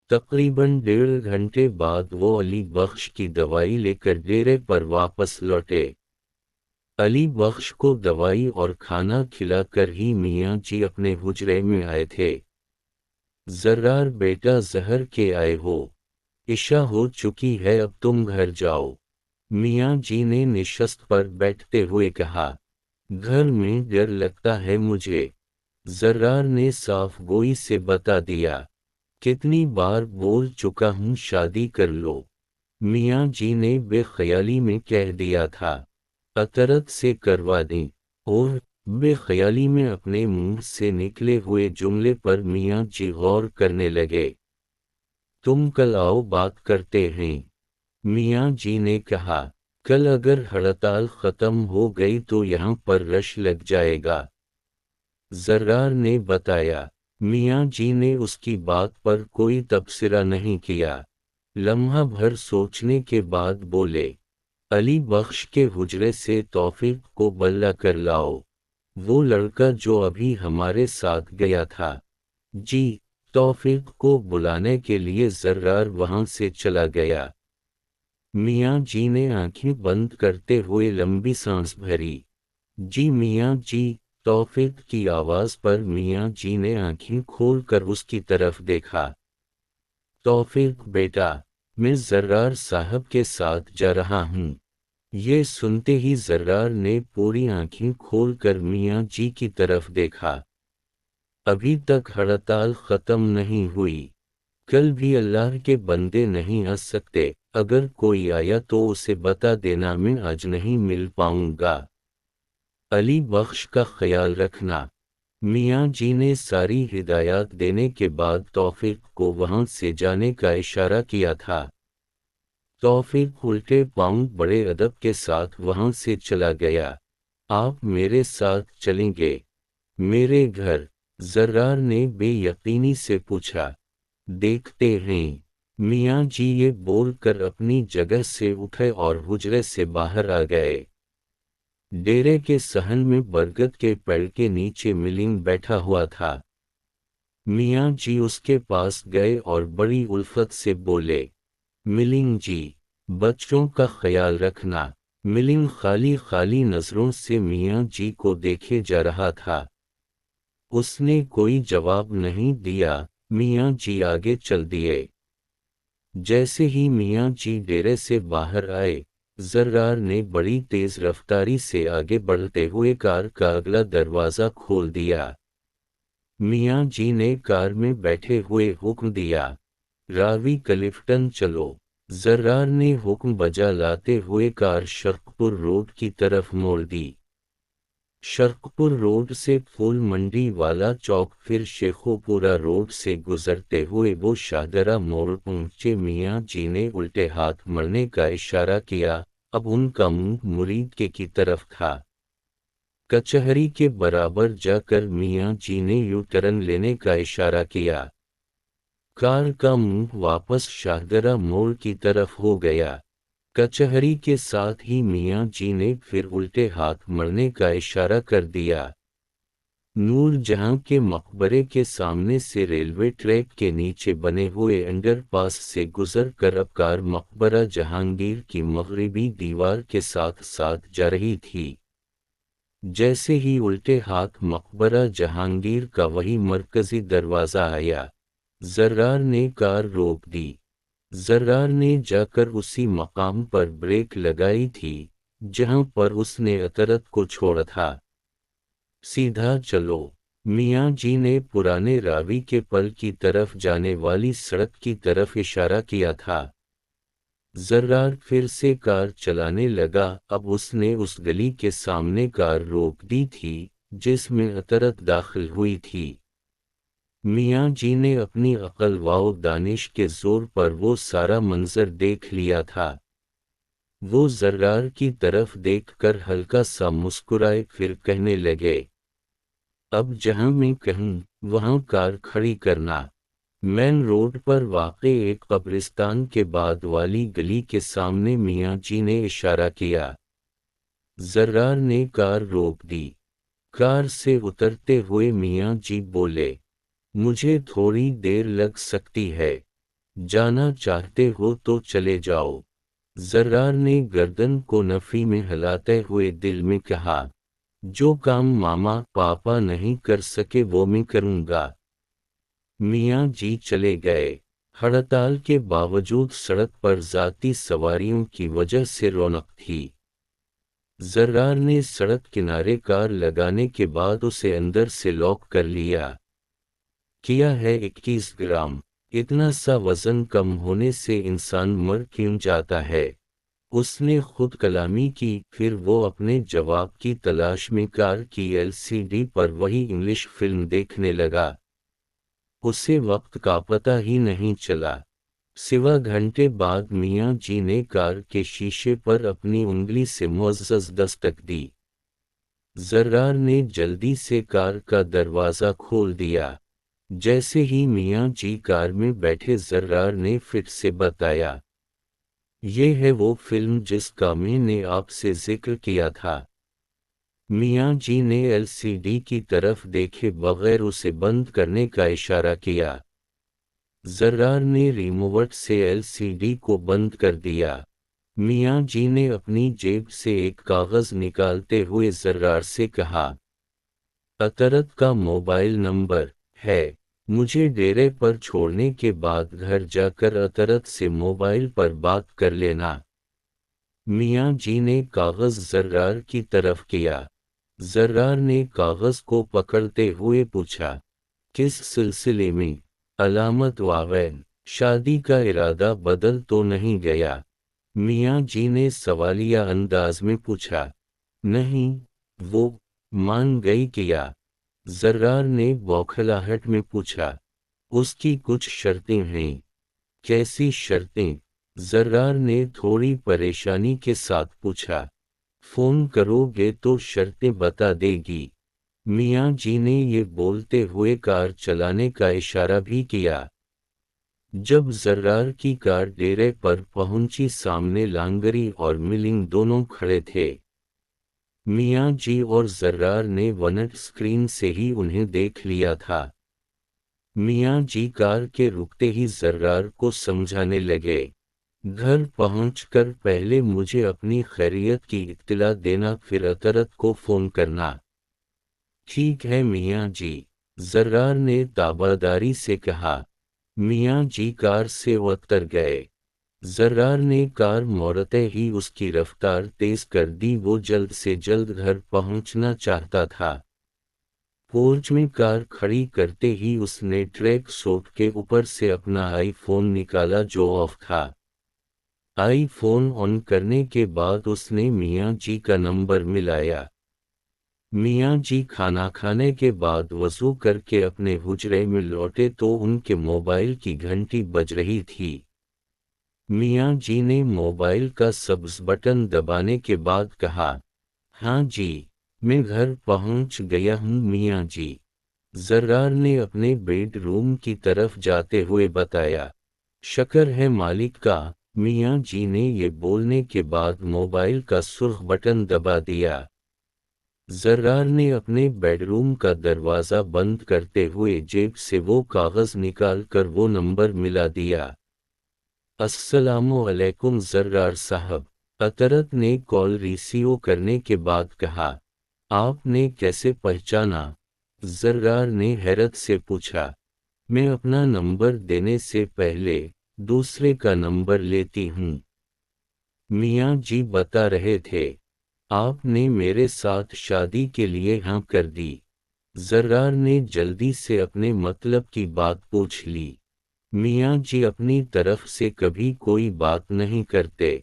تقریباً 1.5 گھنٹے بعد وہ علی بخش کی دوائی لے کر ڈیرے پر واپس لوٹے۔ علی بخش کو دوائی اور کھانا کھلا کر ہی میاں جی اپنے حجرے میں آئے تھے۔ زرار بیٹا ظہر کے آئے ہو، عشاء ہو چکی ہے، اب تم گھر جاؤ، میاں جی نے نشست پر بیٹھتے ہوئے کہا۔ گھر میں ڈر لگتا ہے مجھے، زرار نے صاف گوئی سے بتا دیا۔ کتنی بار بول چکا ہوں شادی کر لو، میاں جی نے بے خیالی میں کہہ دیا تھا۔ اطرت سے کروا دیں، اور بے خیالی میں اپنے منہ سے نکلے ہوئے جملے پر میاں جی غور کرنے لگے۔ تم کل آؤ، بات کرتے ہیں، میاں جی نے کہا۔ کل اگر ہڑتال ختم ہو گئی تو یہاں پر رش لگ جائے گا، زرار نے بتایا۔ میاں جی نے اس کی بات پر کوئی تبصرہ نہیں کیا۔ لمحہ بھر سوچنے کے بعد بولے، علی بخش کے حجرے سے توفیق کو بلا کر لاؤ، وہ لڑکا جو ابھی ہمارے ساتھ گیا تھا۔ جی۔ توفیق کو بلانے کے لیے زرار وہاں سے چلا گیا۔ میاں جی نے آنکھیں بند کرتے ہوئے لمبی سانس بھری۔ جی میاں جی، توفیق کی آواز پر میاں جی نے آنکھیں کھول کر اس کی طرف دیکھا۔ توفیق بیٹا، میں زرار صاحب کے ساتھ جا رہا ہوں۔ یہ سنتے ہی زرار نے پوری آنکھیں کھول کر میاں جی کی طرف دیکھا۔ ابھی تک ہڑتال ختم نہیں ہوئی، کل بھی اللہ کے بندے نہیں آ سکتے، اگر کوئی آیا تو اسے بتا دینا میں آج نہیں مل پاؤں گا۔ علی بخش کا خیال رکھنا۔ میاں جی نے ساری ہدایات دینے کے بعد توفیق کو وہاں سے جانے کا اشارہ کیا تھا۔ توفیق الٹے پاؤں بڑے ادب کے ساتھ وہاں سے چلا گیا۔ آپ میرے ساتھ چلیں گے میرے گھر؟ زرار نے بے یقینی سے پوچھا۔ دیکھتے ہیں، میاں جی یہ بول کر اپنی جگہ سے اٹھے اور حجرے سے باہر آ گئے۔ ڈیرے کے صحن میں برگد کے پیڑ کے نیچے ملنگ بیٹھا ہوا تھا۔ میاں جی اس کے پاس گئے اور بڑی الفت سے بولے، ملنگ جی، بچوں کا خیال رکھنا۔ ملنگ خالی خالی نظروں سے میاں جی کو دیکھے جا رہا تھا۔ اس نے کوئی جواب نہیں دیا۔ میاں جی آگے چل دیے۔ جیسے ہی میاں جی ڈیرے سے باہر آئے، زرار نے بڑی تیز رفتاری سے آگے بڑھتے ہوئے کار کا اگلا دروازہ کھول دیا۔ میاں جی نے کار میں بیٹھے ہوئے حکم دیا، راوی کلفٹن چلو۔ زرار نے حکم بجا لاتے ہوئے کار شرقپور روڈ کی طرف موڑ دی۔ شرقپور روڈ سے پھول منڈی والا چوک، پھر شیخوپورہ روڈ سے گزرتے ہوئے وہ شاہدرہ موڑ پہنچے۔ میاں جی نے الٹے ہاتھ مرنے کا اشارہ کیا، اب ان کا منہ مرید کے کی طرف تھا۔ کچہری کے برابر جا کر میاں جی نے یو ٹرن لینے کا اشارہ کیا۔ کار کا منہ واپس شاہدرہ موڑ کی طرف ہو گیا۔ کچہری کے ساتھ ہی میاں جی نے پھر الٹے ہاتھ مرنے کا اشارہ کر دیا۔ نور جہاں کے مقبرے کے سامنے سے ریلوے ٹریک کے نیچے بنے ہوئے انڈر پاس سے گزر کر اب کار مقبرہ جہانگیر کی مغربی دیوار کے ساتھ ساتھ جا رہی تھی۔ جیسے ہی الٹے ہاتھ مقبرہ جہانگیر کا وہی مرکزی دروازہ آیا، زرار نے کار روک دی۔ زرار نے جا کر اسی مقام پر بریک لگائی تھی جہاں پر اس نے اطرت کو چھوڑا تھا۔ سیدھا چلو، میاں جی نے پرانے راوی کے پل کی طرف جانے والی سڑک کی طرف اشارہ کیا تھا۔ زرار پھر سے کار چلانے لگا۔ اب اس نے اس گلی کے سامنے کار روک دی تھی جس میں اطرت داخل ہوئی تھی۔ میاں جی نے اپنی عقل و دانش کے زور پر وہ سارا منظر دیکھ لیا تھا۔ وہ زرار کی طرف دیکھ کر ہلکا سا مسکرائے، پھر کہنے لگے، اب جہاں میں کہوں وہاں کار کھڑی کرنا۔ مین روڈ پر واقع ایک قبرستان کے بعد والی گلی کے سامنے میاں جی نے اشارہ کیا۔ زرار نے کار روک دی۔ کار سے اترتے ہوئے میاں جی بولے، مجھے تھوڑی دیر لگ سکتی ہے، جانا چاہتے ہو تو چلے جاؤ۔ زرار نے گردن کو نفی میں ہلاتے ہوئے دل میں کہا، جو کام ماما پاپا نہیں کر سکے وہ میں کروں گا۔ میاں جی چلے گئے۔ ہڑتال کے باوجود سڑک پر ذاتی سواریوں کی وجہ سے رونق تھی۔ زرار نے سڑک کنارے کار لگانے کے بعد اسے اندر سے لاک کر لیا۔ کیا ہے 21 گرام، اتنا سا وزن کم ہونے سے انسان مر کیوں جاتا ہے؟ اس نے خود کلامی کی۔ پھر وہ اپنے جواب کی تلاش میں کار کی LCD پر وہی انگلش فلم دیکھنے لگا۔ اسے وقت کا پتہ ہی نہیں چلا۔ سوا گھنٹے بعد میاں جی نے کار کے شیشے پر اپنی انگلی سے معزز دستک دی۔ زرار نے جلدی سے کار کا دروازہ کھول دیا۔ جیسے ہی میاں جی کار میں بیٹھے زرار نے پھر سے بتایا، یہ ہے وہ فلم جس کا میں نے آپ سے ذکر کیا تھا۔ میاں جی نے LCD کی طرف دیکھے بغیر اسے بند کرنے کا اشارہ کیا۔ زرار نے ریموٹ سے LCD کو بند کر دیا۔ میاں جی نے اپنی جیب سے ایک کاغذ نکالتے ہوئے زرار سے کہا، اطہرت کا موبائل نمبر ہے، مجھے ڈیرے پر چھوڑنے کے بعد گھر جا کر اطہرت سے موبائل پر بات کر لینا۔ میاں جی نے کاغذ زرار کی طرف کیا۔ زرار نے کاغذ کو پکڑتے ہوئے پوچھا، کس سلسلے میں؟ علامت واوین، شادی کا ارادہ بدل تو نہیں گیا؟ میاں جی نے سوالیہ انداز میں پوچھا۔ نہیں، وہ مان گئی کیا؟ زرار نے بوکھلاہٹ میں پوچھا۔ اس کی کچھ شرطیں ہیں۔ کیسی شرطیں؟ زرار نے تھوڑی پریشانی کے ساتھ پوچھا۔ فون کرو گے تو شرطیں بتا دے گی۔ میاں جی نے یہ بولتے ہوئے کار چلانے کا اشارہ بھی کیا۔ جب زرار کی کار ڈیرے پر پہنچی سامنے لانگری اور ملنگ دونوں کھڑے تھے۔ میاں جی اور زرار نے ونٹ اسکرین سے ہی انہیں دیکھ لیا تھا۔ میاں جی کار کے رکتے ہی زرار کو سمجھانے لگے، گھر پہنچ کر پہلے مجھے اپنی خیریت کی اطلاع دینا، پھر اطہرت کو فون کرنا۔ ٹھیک ہے میاں جی، زرار نے تابعداری سے کہا۔ میاں جی کار سے اتر گئے۔ زرار نے کار موڑتے ہی اس کی رفتار تیز کر دی۔ وہ جلد سے جلد گھر پہنچنا چاہتا تھا۔ پورچ میں کار کھڑی کرتے ہی اس نے ٹریک سوٹ کے اوپر سے اپنا آئی فون نکالا جو آف تھا۔ آئی فون آن کرنے کے بعد اس نے میاں جی کا نمبر ملایا۔ میاں جی کھانا کھانے کے بعد وضو کر کے اپنے حجرے میں لوٹے تو ان کے موبائل کی گھنٹی بج رہی تھی۔ میاں جی نے موبائل کا سبز بٹن دبانے کے بعد کہا، ہاں جی، میں گھر پہنچ گیا ہوں میاں جی۔ زرار نے اپنے بیڈ روم کی طرف جاتے ہوئے بتایا، شکر ہے مالک کا۔ میاں جی نے یہ بولنے کے بعد موبائل کا سرخ بٹن دبا دیا۔ زرار نے اپنے بیڈ روم کا دروازہ بند کرتے ہوئے جیب سے وہ کاغذ نکال کر وہ نمبر ملا دیا۔ السلام علیکم زرار صاحب، اطہرت نے کال ریسیو کرنے کے بعد کہا، آپ نے کیسے پہچانا؟ زرار نے حیرت سے پوچھا، میں اپنا نمبر دینے سے پہلے دوسرے کا نمبر لیتی ہوں۔ میاں جی بتا رہے تھے، آپ نے میرے ساتھ شادی کے لیے ہاں کر دی۔ زرار نے جلدی سے اپنے مطلب کی بات پوچھ لی۔ میاں جی اپنی طرف سے کبھی کوئی بات نہیں کرتے۔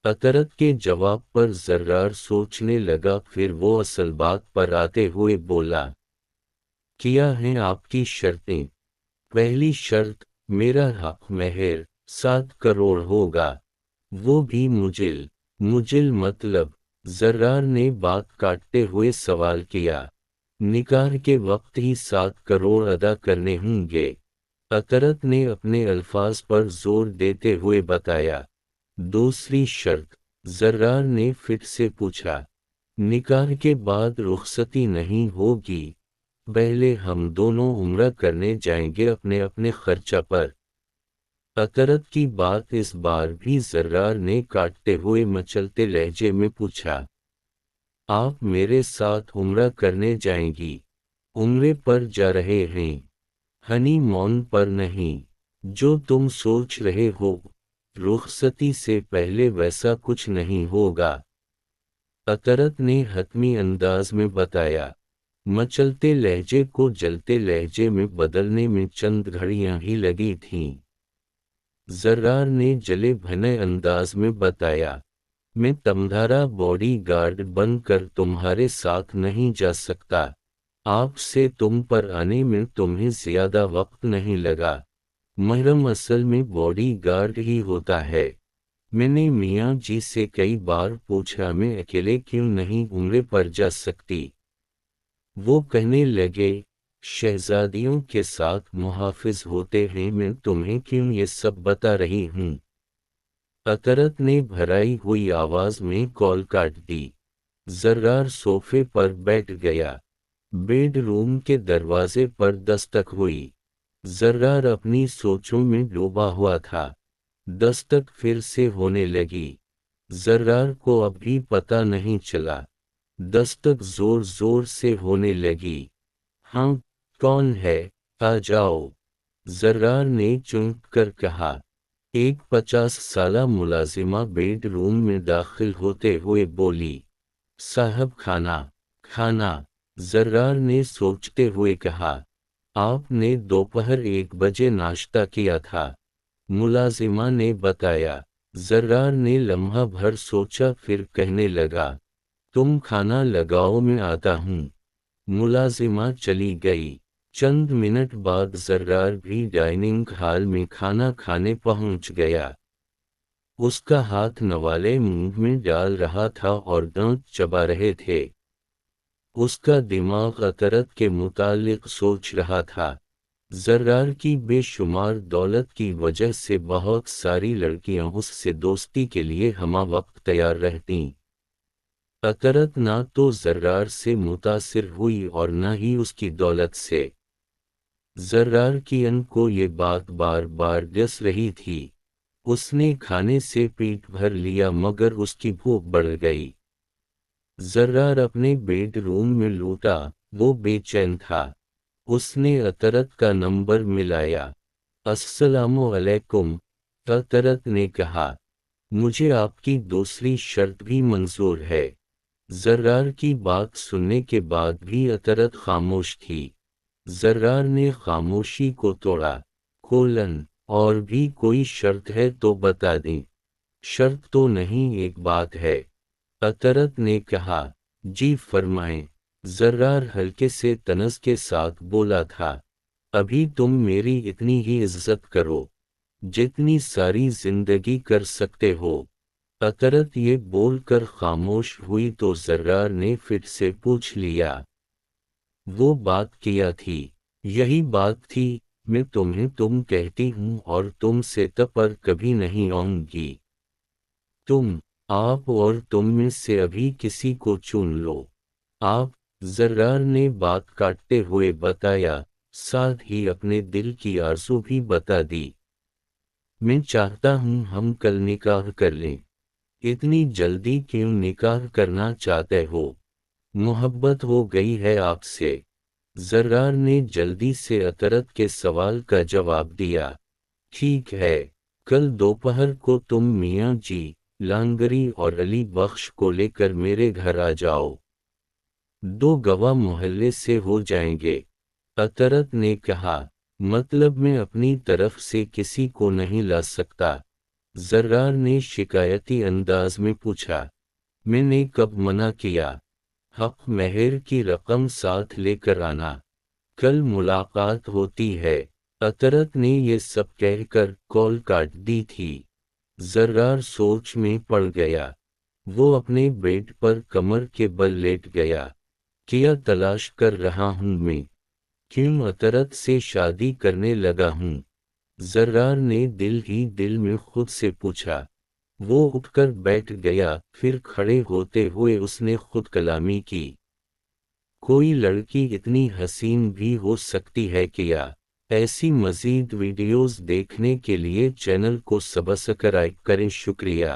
اطہرت کے جواب پر زرار سوچنے لگا، پھر وہ اصل بات پر آتے ہوئے بولا، کیا ہیں آپ کی شرطیں؟ پہلی شرط، میرا حق مہر 7 کروڑ ہوگا، وہ بھی مجل مطلب؟ زرار نے بات کاٹتے ہوئے سوال کیا۔ نکاح کے وقت ہی 7 کروڑ ادا کرنے ہوں گے، اطہرت نے اپنے الفاظ پر زور دیتے ہوئے بتایا۔ دوسری شرط، زرار نے پھر سے پوچھا، نکاح کے بعد رخصتی نہیں ہوگی؟ پہلے ہم دونوں عمرہ کرنے جائیں گے اپنے اپنے خرچہ پر۔ اطرت کی بات اس بار بھی زرار نے کاٹتے ہوئے مچلتے لہجے میں پوچھا، آپ میرے ساتھ عمرہ کرنے جائیں گی؟ عمرے پر جا رہے ہیں، ہنی مون پر نہیں، جو تم سوچ رہے ہو رخصتی سے پہلے ویسا کچھ نہیں ہوگا، اطرت نے حتمی انداز میں بتایا۔ مچلتے لہجے کو جلتے لہجے میں بدلنے میں چند گھڑیاں ہی لگی تھیں۔ زرار نے جلے بھنے انداز میں بتایا، میں تمہارا باڈی گارڈ بن کر تمہارے ساتھ نہیں جا سکتا، آپ سے تم پر آنے میں تمہیں زیادہ وقت نہیں لگا، محرم اصل میں باڈی گارڈ ہی ہوتا ہے۔ میں نے میاں جی سے کئی بار پوچھا میں اکیلے کیوں نہیں عمرے پر جا سکتی؟ وہ کہنے لگے، شہزادیوں کے ساتھ محافظ ہوتے ہیں، میں تمہیں کیوں یہ سب بتا رہی ہوں؟ اطرت نے بھرائی ہوئی آواز میں کال کاٹ دی۔ زرار صوفے پر بیٹھ گیا۔ بیڈ روم کے دروازے پر دستک ہوئی۔ زرار اپنی سوچوں میں ڈوبا ہوا تھا۔ دستک پھر سے ہونے لگی۔ زرار کو اب بھی پتہ نہیں چلا۔ دستک زور زور سے ہونے لگی۔ ہاں، کون ہے؟ آ جاؤ، زرار نے چونک کر کہا۔ ایک 50 سالہ ملازمہ بیڈ روم میں داخل ہوتے ہوئے بولی، صاحب کھانا۔ زرار نے سوچتے ہوئے کہا، آپ نے دوپہر 1 بجے ناشتہ کیا تھا، ملازمہ نے بتایا۔ زرار نے لمحہ بھر سوچا پھر کہنے لگا، تم کھانا لگاؤ میں آتا ہوں۔ ملازمہ چلی گئی۔ چند منٹ بعد زرار بھی ڈائننگ ہال میں کھانا کھانے پہنچ گیا۔ اس کا ہاتھ نوالے منہ میں ڈال رہا تھا اور دانت چبا رہے تھے۔ اس کا دماغ اطرت کے متعلق سوچ رہا تھا۔ زرار کی بے شمار دولت کی وجہ سے بہت ساری لڑکیاں اس سے دوستی کے لیے ہمہ وقت تیار رہتیں۔ اطرت نہ تو زرار سے متاثر ہوئی اور نہ ہی اس کی دولت سے۔ زرار کی ان کو یہ بات بار بار ڈس رہی تھی۔ اس نے کھانے سے پیٹ بھر لیا مگر اس کی بھوک بڑھ گئی۔ زرار اپنے بیڈ روم میں لوٹا، وہ بے چین تھا۔ اس نے اطرت کا نمبر ملایا۔ السلام علیکم، اطرت نے کہا، مجھے آپ کی دوسری شرط بھی منظور ہے۔ زرار کی بات سننے کے بعد بھی اطرت خاموش تھی۔ زرار نے خاموشی کو توڑا۔ اور بھی کوئی شرط ہے تو بتا دیں۔ شرط تو نہیں، ایک بات ہے، اطرت نے کہا۔ جی فرمائیں۔ زرار ہلکے سے طنز کے ساتھ بولا تھا، ابھی تم میری اتنی ہی عزت کرو جتنی ساری زندگی کر سکتے ہو۔ اطرت یہ بول کر خاموش ہوئی تو زرار نے پھر سے پوچھ لیا، وہ بات کیا تھی؟ یہی بات تھی، میں تمہیں تم کہتی ہوں اور تم سے پر کبھی نہیں آؤں گی۔ آپ اور تم میں سے ابھی کسی کو چن لو۔ آپ، زرار نے بات کاٹتے ہوئے بتایا، ساتھ ہی اپنے دل کی آرزو بھی بتا دی۔ میں چاہتا ہوں ہم کل نکاح کر لیں۔ اتنی جلدی کیوں نکاح کرنا چاہتے ہو؟ محبت ہو گئی ہے آپ سے؟ زرار نے جلدی سے اطرت کے سوال کا جواب دیا۔ ٹھیک ہے، کل دوپہر کو تم میاں جی، لانگری اور علی بخش کو لے کر میرے گھر آ جاؤ۔ 2 گواہ محلے سے ہو جائیں گے، اطرت نے کہا۔ مطلب میں اپنی طرف سے کسی کو نہیں لا سکتا؟ زرار نے شکایتی انداز میں پوچھا۔ میں نے کب منع کیا؟ حق مہر کی رقم ساتھ لے کر آنا، کل ملاقات ہوتی ہے۔ اطرت نے یہ سب کہہ کر کال کاٹ دی تھی۔ زرار سوچ میں پڑ گیا۔ وہ اپنے بیڈ پر کمر کے بل لیٹ گیا۔ کیا تلاش کر رہا ہوں میں؟ کیوں اطرت سے شادی کرنے لگا ہوں؟ زرار نے دل ہی دل میں خود سے پوچھا۔ وہ اٹھ کر بیٹھ گیا، پھر کھڑے ہوتے ہوئے اس نے خود کلامی کی۔ کوئی لڑکی اتنی حسین بھی ہو سکتی ہے کیا؟ ایسی مزید ویڈیوز دیکھنے کے لیے چینل کو سبسکرائب کریں۔ شکریہ۔